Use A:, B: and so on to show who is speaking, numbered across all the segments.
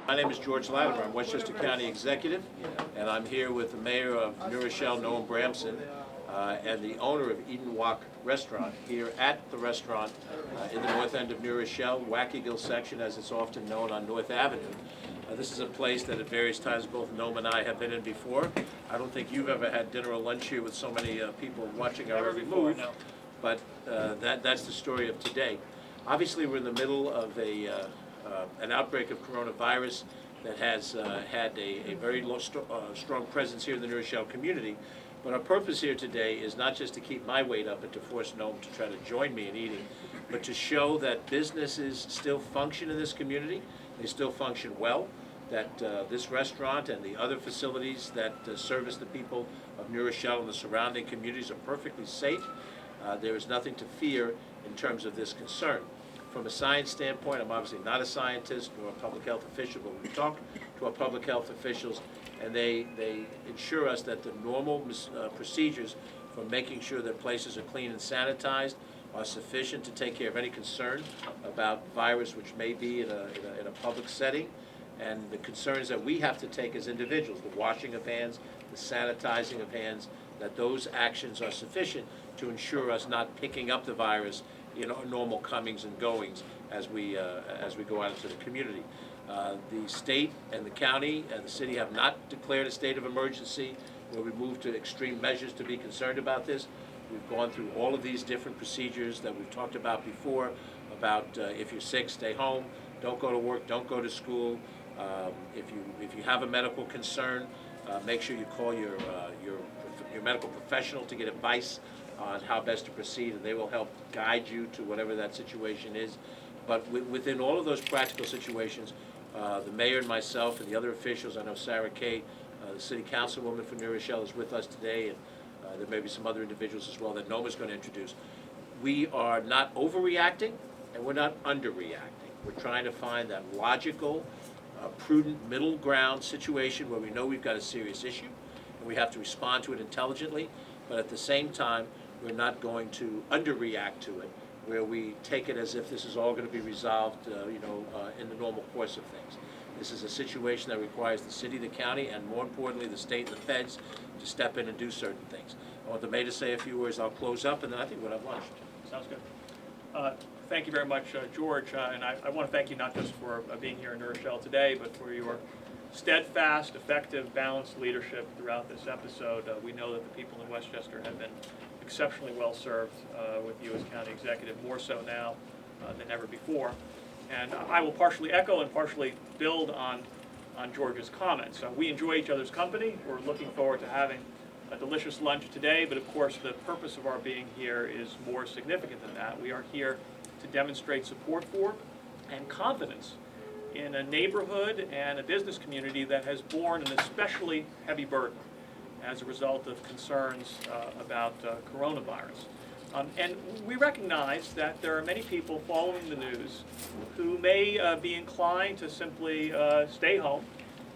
A: My name is George Latimer. I'm Westchester County Executive, and I'm here with the Mayor of New Rochelle, Noam Bramson, and the owner of Eden Wok Restaurant here at the restaurant in the north end of New Rochelle, Wackygill section, as it's often known, on North Avenue. This is a place that at various times both Noam and I have been in before. I don't think you've ever had dinner or lunch here with so many people watching our every move, no. But that's the story of today. Obviously, we're in the middle of an outbreak of coronavirus that has had a very strong presence here in the New Rochelle community. But our purpose here today is not just to keep my weight up and to force Noam to try to join me in eating, but to show that businesses still function in this community. They still function well, that this restaurant and the other facilities that service the people of New Rochelle and the surrounding communities are perfectly safe. There is nothing to fear in terms of this concern. From a science standpoint, I'm obviously not a scientist nor a public health official, but we talk to our public health officials, and they ensure us that the normal procedures for making sure that places are clean and sanitized are sufficient to take care of any concern about virus which may be in a public setting, and the concerns that we have to take as individuals, the washing of hands, the sanitizing of hands, that those actions are sufficient to ensure us not picking up the virus in our normal comings and goings as we go out into the community. The state and the county and the city have not declared a state of emergency where we move to extreme measures to be concerned about this. We've gone through all of these different procedures that we've talked about before, about if you're sick, stay home, don't go to work, don't go to school. If you have a medical concern, make sure you call your medical professional to get advice on how best to proceed, and they will help guide you to whatever that situation is. But within all of those practical situations, the mayor and myself and the other officials, I know Sarah Kay, the city councilwoman for New Rochelle, is with us today, and there may be some other individuals as well that Noam is going to introduce. We are not overreacting, and we're not underreacting. We're trying to find that logical, prudent middle ground situation where we know we've got a serious issue, and we have to respond to it intelligently, but at the same time, we're not going to underreact to it, where we take it as if this is all going to be resolved, in the normal course of things. This is a situation that requires the city, the county, and more importantly, the state and the feds to step in and do certain things. I want the mayor to say a few words. I'll close up, and then I think we'll have lunch.
B: Sounds good. Thank you very much, George, and I want to thank you not just for being here in New Rochelle today, but for your steadfast, effective, balanced leadership throughout this episode. We know that the people in Westchester have been exceptionally well served with you as county executive, more so now than ever before. And I will partially echo and partially build on George's comments. We enjoy each other's company. We're looking forward to having a delicious lunch today, but of course the purpose of our being here is more significant than that. We are here to demonstrate support for and confidence in a neighborhood and a business community that has borne an especially heavy burden as a result of concerns about coronavirus. And we recognize that there are many people following the news who may be inclined to simply stay home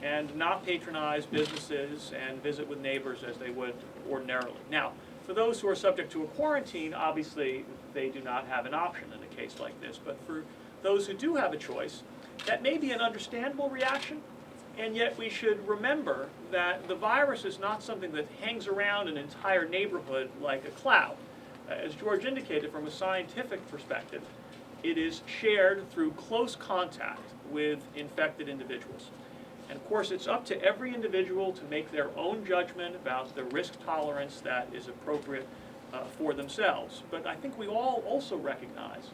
B: and not patronize businesses and visit with neighbors as they would ordinarily. Now, for those who are subject to a quarantine, obviously they do not have an option in a case like this. But for those who do have a choice, that may be an understandable reaction, and yet we should remember that the virus is not something that hangs around an entire neighborhood like a cloud. As George indicated, from a scientific perspective, it is shared through close contact with infected individuals. And of course, it's up to every individual to make their own judgment about the risk tolerance that is appropriate for themselves. But I think we all also recognize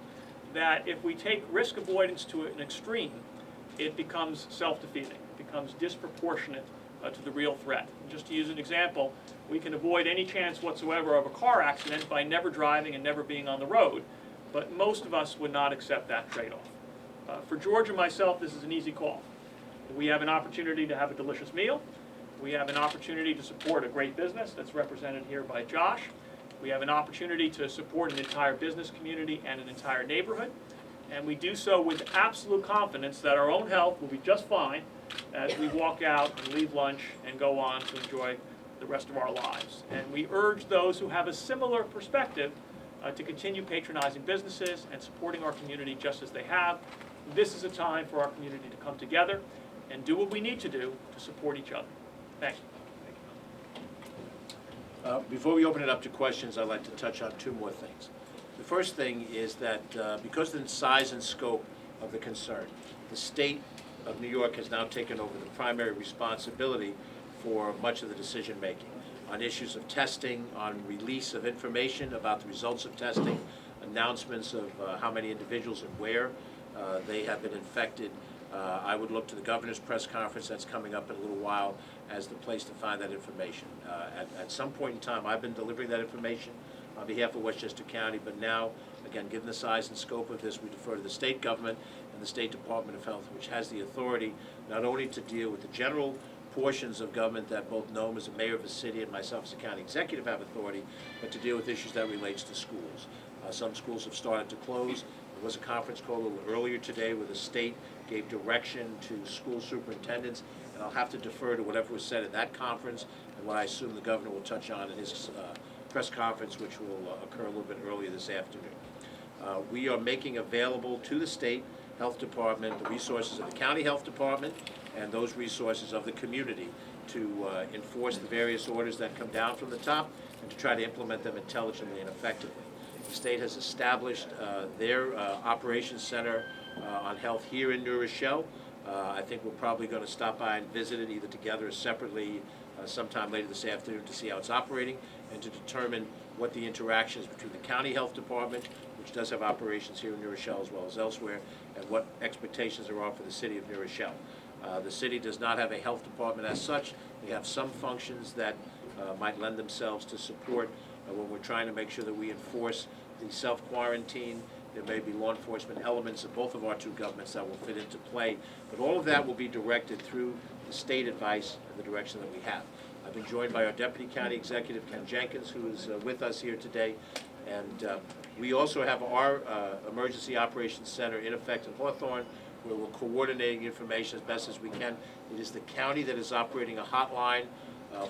B: that if we take risk avoidance to an extreme, it becomes self-defeating. It becomes disproportionate to the real threat. And just to use an example, we can avoid any chance whatsoever of a car accident by never driving and never being on the road, but most of us would not accept that trade-off. For George and myself, this is an easy call. We have an opportunity to have a delicious meal. We have an opportunity to support a great business that's represented here by Josh. We have an opportunity to support an entire business community and an entire neighborhood. And we do so with absolute confidence that our own health will be just fine as we walk out and leave lunch and go on to enjoy the rest of our lives. And we urge those who have a similar perspective to continue patronizing businesses and supporting our community just as they have. This is a time for our community to come together and do what we need to do to support each other. Thank you.
A: Before we open it up to questions, I'd like to touch on two more things. The first thing is that because of the size and scope of the concern, the state of New York has now taken over the primary responsibility for much of the decision-making on issues of testing, on release of information about the results of testing, announcements of how many individuals and where they have been infected. I would look to the governor's press conference that's coming up in a little while as the place to find that information. At some point in time, I've been delivering that information on behalf of Westchester County, but now, again, given the size and scope of this, we defer to the state government and the State Department of Health, which has the authority not only to deal with the general portions of government that both Noam as a mayor of the city and myself as a county executive have authority, but to deal with issues that relates to schools. Some schools have started to close. There was a conference call a little earlier today where the state gave direction to school superintendents, and I'll have to defer to whatever was said at that conference and what I assume the governor will touch on in his press conference, which will occur a little bit earlier this afternoon. We are making available to the state health department the resources of the county health department and those resources of the community to enforce the various orders that come down from the top and to try to implement them intelligently and effectively. The state has established their operations center on health here in New Rochelle. I think we're probably going to stop by and visit it either together or separately sometime later this afternoon to see how it's operating and to determine what the interaction is between the county health department, which does have operations here in New Rochelle as well as elsewhere, and what expectations there are for the city of New Rochelle. The city does not have a health department as such. We have some functions that might lend themselves to support when we're trying to make sure that we enforce the self-quarantine. There may be law enforcement elements of both of our two governments that will fit into play, but all of that will be directed through the state advice and the direction that we have. I've been joined by our Deputy County Executive, Ken Jenkins, who is with us here today, and we also have our Emergency Operations Center in effect in Hawthorne, where we're coordinating information as best as we can. It is the county that is operating a hotline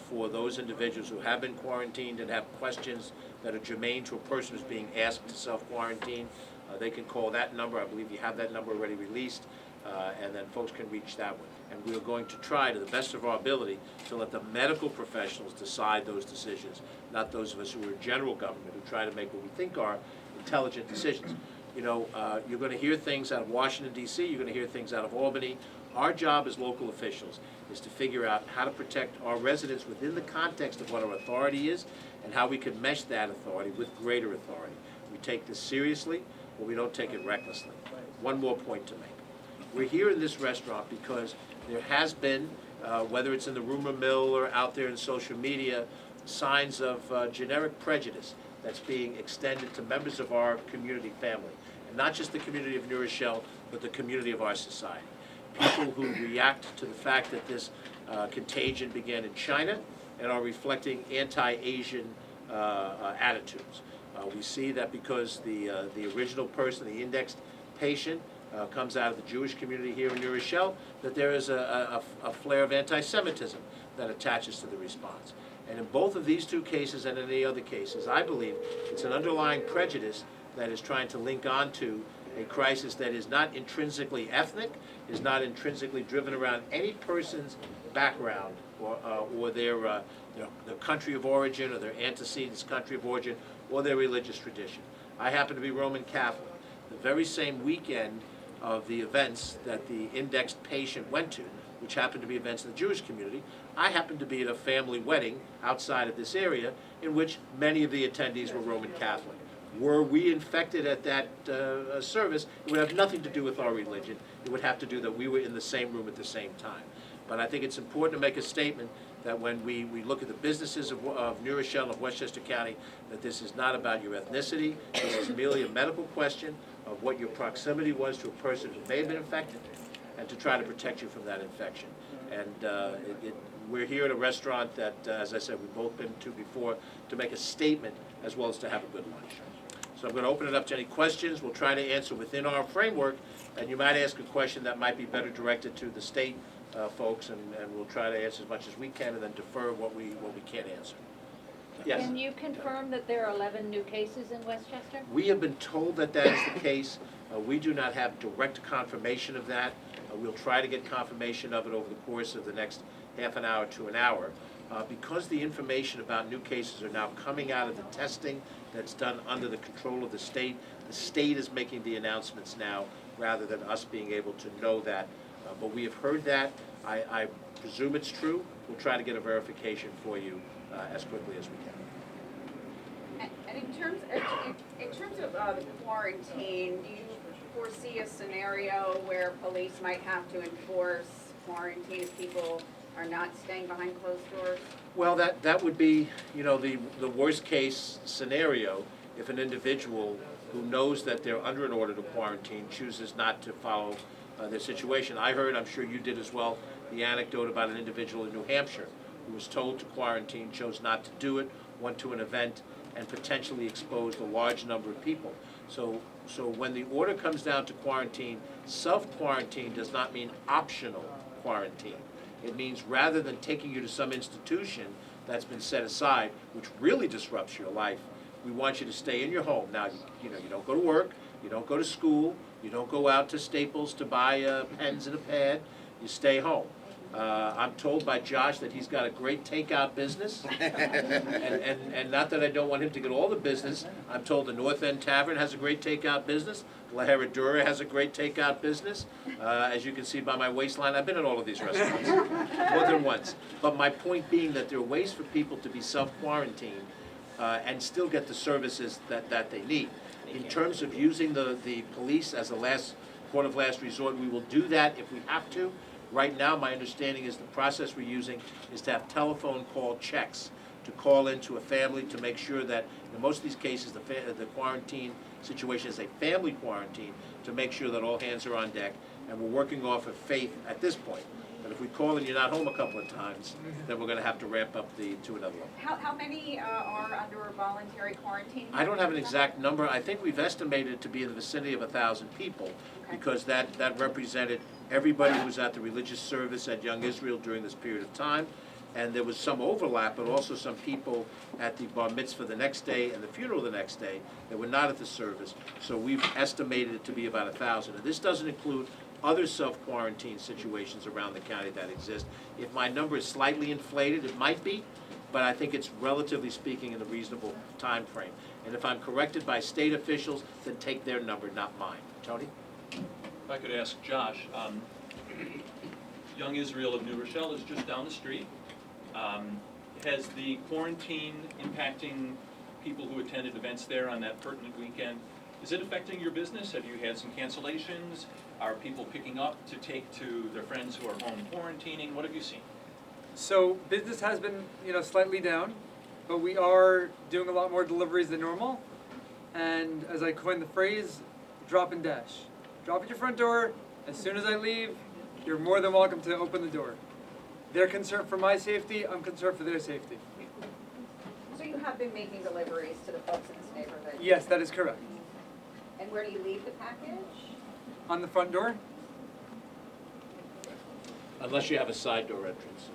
A: for those individuals who have been quarantined and have questions that are germane to a person who's being asked to self-quarantine. They can call that number. I believe you have that number already released, and then folks can reach that one. And we are going to try, to the best of our ability, to let the medical professionals decide those decisions, not those of us who are general government who try to make what we think are intelligent decisions. You know, you're going to hear things out of Washington, D.C., you're going to hear things out of Albany. Our job as local officials is to figure out how to protect our residents within the context of what our authority is and how we can mesh that authority with greater authority. We take this seriously, but we don't take it recklessly. One more point to make. We're here in this restaurant because there has been, whether it's in the rumor mill or out there in social media, signs of generic prejudice that's being extended to members of our community family. And not just the community of New Rochelle, but the community of our society. People who react to the fact that this contagion began in China and are reflecting anti-Asian attitudes. We see that because the original person, the indexed patient, comes out of the Jewish community here in New Rochelle, that there is a flare of anti-Semitism that attaches to the response. And in both of these two cases and in any other cases, I believe it's an underlying prejudice that is trying to link onto a crisis that is not intrinsically ethnic, is not intrinsically driven around any person's background or their country of origin or their antecedents' country of origin or their religious tradition. I happen to be Roman Catholic. The very same weekend of the events that the indexed patient went to, which happened to be events in the Jewish community, I happened to be at a family wedding outside of this area in which many of the attendees were Roman Catholic. Were we infected at that service, it would have nothing to do with our religion. It would have to do that we were in the same room at the same time. But I think it's important to make a statement that when we look at the businesses of New Rochelle and of Westchester County, that this is not about your ethnicity. This is merely a medical question of what your proximity was to a person who may have been infected and to try to protect you from that infection. And we're here at a restaurant that, as I said, we've both been to before, to make a statement as well as to have a good lunch. So I'm going to open it up to any questions. We'll try to answer within our framework, and you might ask a question that might be better directed to the state folks, and we'll try to answer as much as we can and then defer what we can't answer. Yes?
C: Can you confirm that there are 11 new cases in Westchester?
A: We have been told that that is the case. We do not have direct confirmation of that. We'll try to get confirmation of it over the course of the next half an hour to an hour. Because the information about new cases are now coming out of the testing that's done under the control of the state is making the announcements now rather than us being able to know that. But we have heard that. I presume it's true. We'll try to get a verification for you as quickly as we can.
D: And in terms of the quarantine, do you foresee a scenario where police might have to enforce quarantine if people are not staying behind closed doors?
A: Well, that would be, the worst case scenario if an individual who knows that they're under an order to quarantine chooses not to follow their situation. I heard, I'm sure you did as well, the anecdote about an individual in New Hampshire who was told to quarantine, chose not to do it, went to an event, and potentially exposed a large number of people. So when the order comes down to quarantine, self-quarantine does not mean optional quarantine. It means rather than taking you to some institution that's been set aside, which really disrupts your life, we want you to stay in your home. Now, you don't go to work, you don't go to school, you don't go out to Staples to buy pens and a pad, you stay home. I'm told by Josh that he's got a great takeout business, and not that I don't want him to get all the business. I'm told the North End Tavern has a great takeout business. La Herradura has a great takeout business. As you can see by my waistline, I've been at all of these restaurants more than once. But my point being that there are ways for people to be self-quarantined and still get the services that they need. In terms of using the police as a court of last resort, we will do that if we have to. Right now, my understanding is the process we're using is to have telephone call checks, to call into a family to make sure that, in most of these cases, the quarantine situation is a family quarantine, to make sure that all hands are on deck, and we're working off of faith at this point. But if we call and you're not home a couple of times, then we're going to have to ramp up to another level.
D: How many are under a voluntary quarantine?
A: I don't have an exact number. I think we've estimated it to be in the vicinity of 1,000 people, because that represented everybody who was at the religious service at Young Israel during this period of time. And there was some overlap, but also some people at the bar mitzvah the next day and the funeral the next day that were not at the service. So we've estimated it to be about 1,000. And this doesn't include other self-quarantine situations around the county that exist. If my number is slightly inflated, it might be, but I think it's relatively speaking in a reasonable time frame. And if I'm corrected by state officials, then take their number, not mine. Tony?
E: If I could ask Josh, Young Israel of New Rochelle is just down the street. Has the quarantine impacting people who attended events there on that pertinent weekend, is it affecting your business? Have you had some cancellations? Are people picking up to take to their friends who are home quarantining? What have you seen?
F: So business has been, slightly down, but we are doing a lot more deliveries than normal. And as I coined the phrase, drop and dash. Drop at your front door. As soon as I leave, you're more than welcome to open the door. They're concerned for my safety, I'm concerned for their safety.
D: So you have been making deliveries to the folks in this neighborhood?
F: Yes, that is correct.
D: And where do you leave the package?
F: On the front door?
A: Unless you have a side door entrance.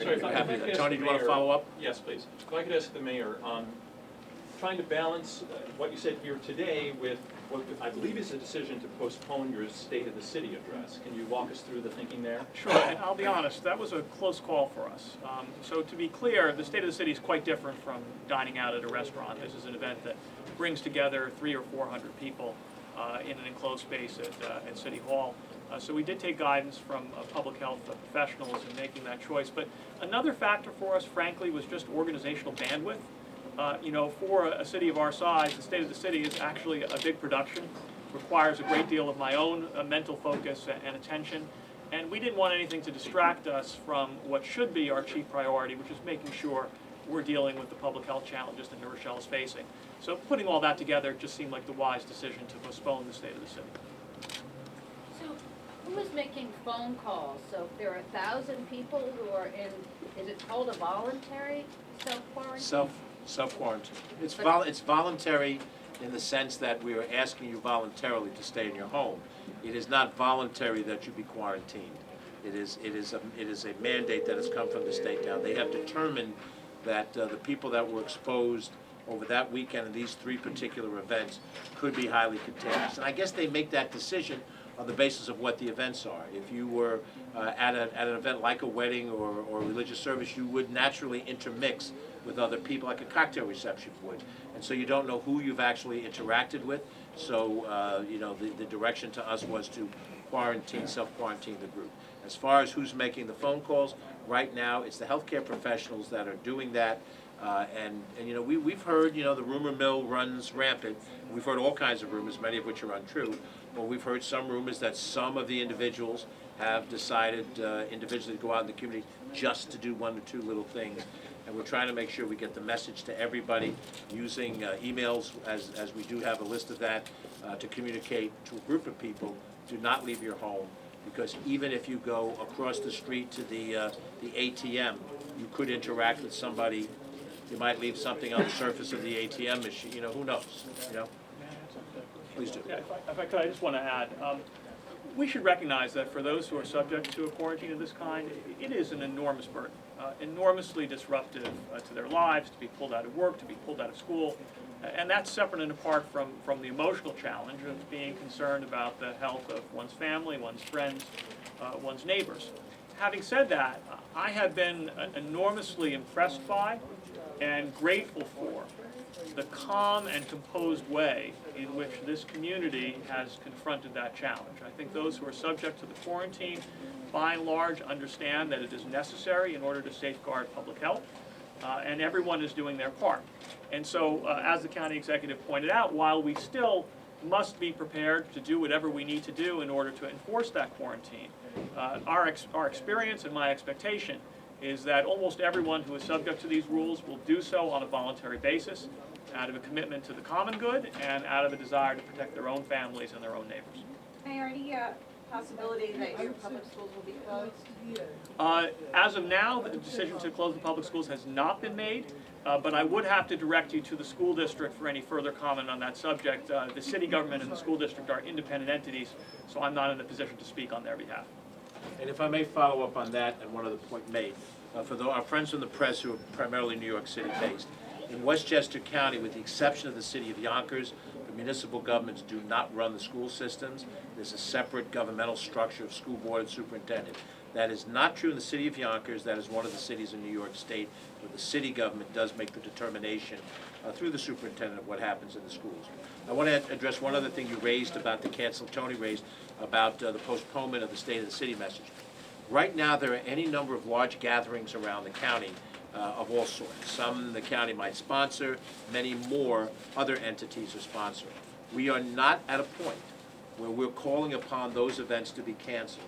E: Sorry, if I
A: Happy
E: could
A: to.
E: ask
A: Tony,
E: the
A: do you want to
E: mayor-
A: follow up?
E: Yes, please. If I could ask the mayor, trying to balance what you said here today with what I believe is a decision to postpone your State of the City address. Can you walk us through the thinking there?
B: Sure, and I'll be honest, that was a close call for us. So to be clear, the State of the City is quite different from dining out at a restaurant. This is an event that brings together 300 or 400 people in an enclosed space at City Hall. So we did take guidance from public health professionals in making that choice. But another factor for us, frankly, was just organizational bandwidth. For a city of our size, the State of the City is actually a big production, requires a great deal of my own mental focus and attention, and we didn't want anything to distract us from what should be our chief priority, which is making sure we're dealing with the public health challenges that New Rochelle is facing. So putting all that together, it just seemed like the wise decision to postpone the State of the City.
C: So who is making phone calls? So if there are 1,000 people who are is it called a voluntary self-quarantine?
A: Self-quarantine. It's voluntary in the sense that we are asking you voluntarily to stay in your home. It is not voluntary that you be quarantined. It is a mandate that has come from the state. Now, they have determined that the people that were exposed over that weekend and these 3 particular events could be highly contagious. And I guess they make that decision on the basis of what the events are. If you were at an event like a wedding or a religious service, you would naturally intermix with other people like a cocktail reception would. And so you don't know who you've actually interacted with. So, you know, the direction to us was to quarantine, self-quarantine the group. As far as who's making the phone calls, right now it's the healthcare professionals that are doing that. And you know, we've heard, you know, the rumor mill runs rampant. We've heard all kinds of rumors, many of which are untrue. But we've heard some rumors that some of the individuals have decided individually to go out in the community just to do 1 or 2 little things. And we're trying to make sure we get the message to everybody using emails, as we do have a list of that, to communicate to a group of people. Do not leave your home, because even if you go across the street to the ATM, you could interact with somebody. You might leave something on the surface of the ATM machine. You know, who knows? You know. Please do.
B: Yeah, if I could, I just want to add, we should recognize that for those who are subject to a quarantine of this kind, it is an enormous burden, enormously disruptive to their lives, to be pulled out of work, to be pulled out of school. And that's separate and apart from the emotional challenge of being concerned about the health of one's family, one's friends, one's neighbors. Having said that, I have been enormously impressed by and grateful for the calm and composed way in which this community has confronted that challenge. I think those who are subject to the quarantine, by and large, understand that it is necessary in order to safeguard public health, and everyone is doing their part. And so, as the county executive pointed out, while we still must be prepared to do whatever we need to do in order to enforce that quarantine, our experience and my expectation is that almost everyone who is subject to these rules will do so on a voluntary basis, out of a commitment to the common good and out of a desire to protect their own families and their own neighbors.
D: Mayor, any possibility that your public schools will be closed?
B: As of now, the decision to close the public schools has not been made, but I would have to direct you to the school district for any further comment on that subject. The city government and the school district are independent entities, so I'm not in a position to speak on their behalf.
A: And if I may follow up on that and one other point made, for our friends from the press who are primarily New York City based, in Westchester County, with the exception of the city of Yonkers, the municipal governments do not run the school systems. There's a separate governmental structure of school board and superintendent. That is not true in the city of Yonkers. That is one of the cities in New York State where the city government does make the determination through the superintendent of what happens in the schools. I want to address one other thing you raised about the Tony raised about the postponement of the State of the City message. Right now, there are any number of large gatherings around the county of all sorts. Some the county might sponsor, many more other entities are sponsoring. We are not at a point where we're calling upon those events to be canceled.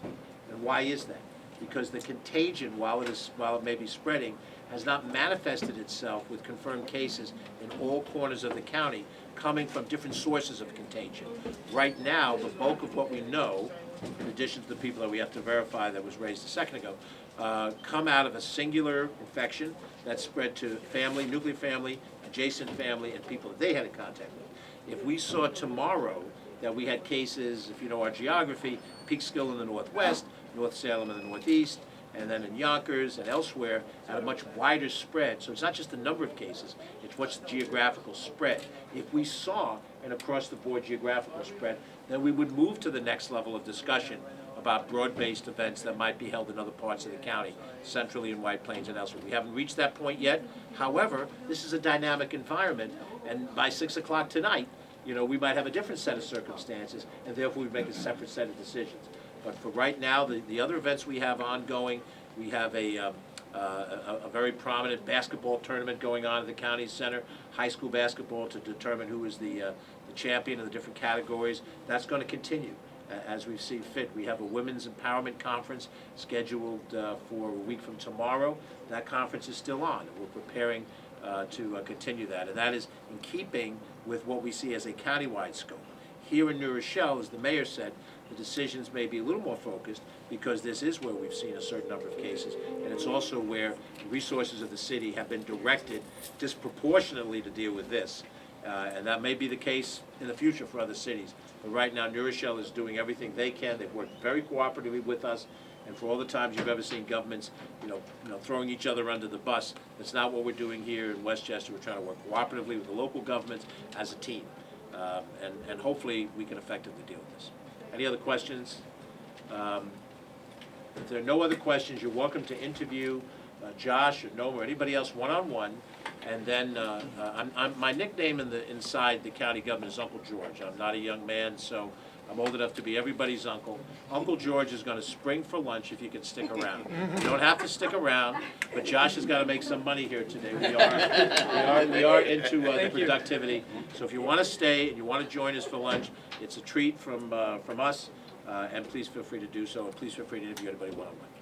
A: And why is that? Because the contagion, while it may be spreading, has not manifested itself with confirmed cases in all corners of the county coming from different sources of contagion. Right now, the bulk of what we know, in addition to the people that we have to verify that was raised a second ago, come out of a singular infection that spread to family, nuclear family, adjacent family, and people that they had in contact with. If we saw tomorrow that we had cases, if you know our geography, Peekskill in the northwest, North Salem in the northeast, and then in Yonkers and elsewhere at a much wider spread. So it's not just the number of cases, it's what's the geographical spread. If we saw an across-the-board geographical spread, then we would move to the next level of discussion about broad-based events that might be held in other parts of the county, centrally in White Plains and elsewhere. We haven't reached that point yet. However, this is a dynamic environment, and by 6 o'clock tonight, you know, we might have a different set of circumstances, and therefore we make a separate set of decisions. But for right now, the other events we have ongoing, we have a very prominent basketball tournament going on at the county center, high school basketball, to determine who is the champion of the different categories. That's going to continue as we see fit. We have a women's empowerment conference scheduled for a week from tomorrow. That conference is still on, and we're preparing to continue that. And that is in keeping with what we see as a countywide scope. Here in New Rochelle, as the mayor said, the decisions may be a little more focused because this is where we've seen a certain number of cases, and it's also where the resources of the city have been directed disproportionately to deal with this. And that may be the case in the future for other cities. But right now, New Rochelle is doing everything they can. They've worked very cooperatively with us, and for all the times you've ever seen governments, throwing each other under the bus. That's not what we're doing here in Westchester. We're trying to work cooperatively with the local governments as a team, and hopefully we can effectively deal with this. Any other questions? If there are no other questions, you're welcome to interview Josh or Noam or anybody else one-on-one. And then my nickname inside the county government is Uncle George. I'm not a young man, so I'm old enough to be everybody's uncle. Uncle George is going to spring for lunch if you can stick around. You don't have to stick around, but Josh has got to make some money here today. We are into the productivity. So if you want to stay and you want to join us for lunch, it's a treat from us. And please feel free to do so. And please feel free to interview anybody one-on-one.